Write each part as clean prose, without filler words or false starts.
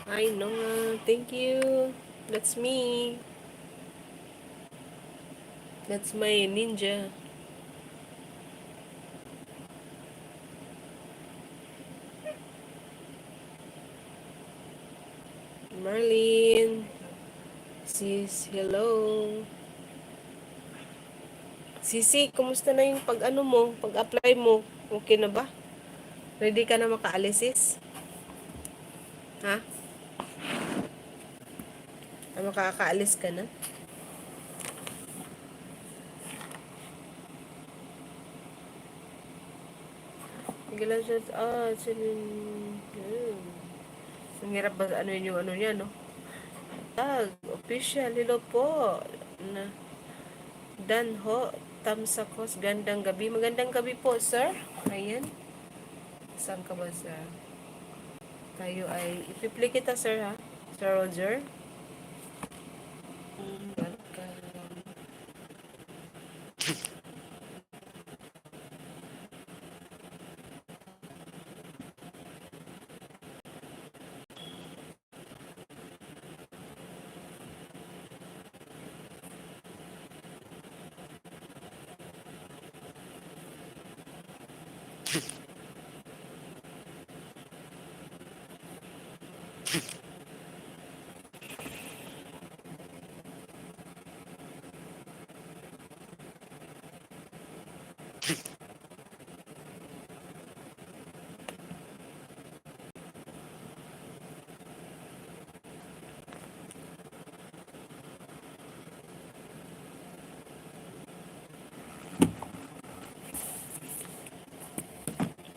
I know. Thank you. That's me. That's my ninja. Marlene. Sis, hello. Sisi, kumusta na yung pag-ano mo? Pag-apply mo? Okay na ba? Ready ka na makaalis, sis? Ha? Makakaalis ka na? Bigla siya, ang hirap ba ano yun yung ano niya, no? Tag, official, hello po. Na, Dan ho, Tamsakos, gandang gabi. Magandang gabi po, sir. Ayan. Saan ka ba, sir? Tayo ay, ipiplay kita, sir, ha? Sir Roger. Welcome.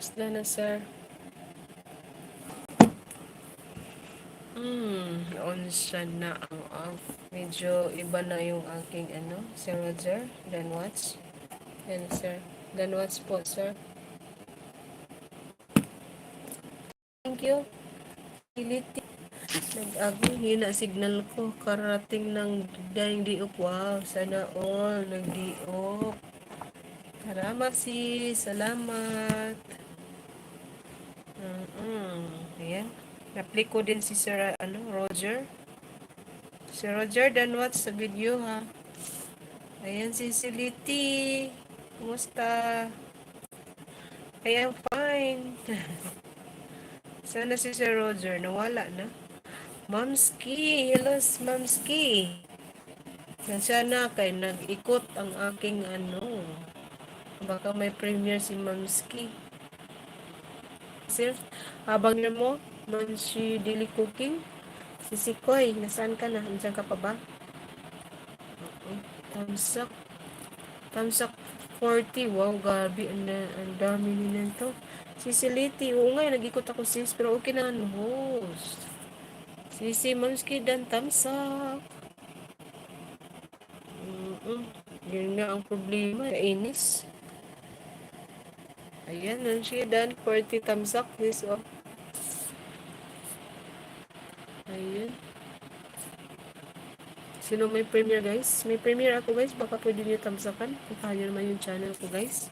Basta na, sir. On siya na ang off. Medyo iba na yung aking ano, Sir Roger. Then watch. Yan, sir. Then watch po, sir. Thank you. Kiliti. Nag-agong hina signal ko. Karating ng daing diop. Wow, sana all. Nag-diop. Salamat, sis. Salamat. Ayan. Na-play ko din si Sir Roger. Sir Roger, then watch sa video, ha. Ayan si Siliti. Kumusta? I am fine. Sana si Sir Roger nawala na. Mamski, hello Mamski. Sana kay nag-ikot ang aking ano. Baka may premiere si Mamski. Sir, habang niya mo, Mamsi Daily Cooking. Si Sikoy, nasaan ka na? Andiyan ka pa ba? Tamsak. Tamsak 40. Wow, gabi. Ang dami nila to. Si Siliti. Oo nga, nag-ikot ako sis. Pero okay na ang host. Si Mamski dan tamsak. Yun nga ang problema. Kainis. Ayan, Mamski dan 40 tamsak. This, oh. Ayan. Sino may premiere, guys? May premiere ako, guys. Baka pwede nyo tamsakan. Puntahan nyo naman yung channel ko, guys.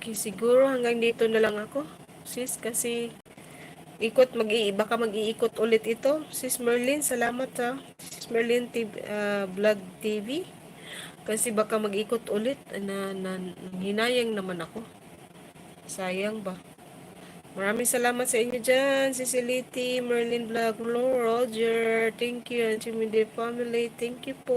Okay, siguro hanggang dito na lang ako. Sis, kasi baka mag-iikot ulit ito. Sis Merlin, salamat ha. Sis Merlin Vlog TV. Kasi baka mag-ikot ulit. Hinayang naman ako. Sayang ba? Maraming salamat sa inyo dyan. Cecility, Merlin Vlog, Roger. Thank you. And to my dear family. Thank you po.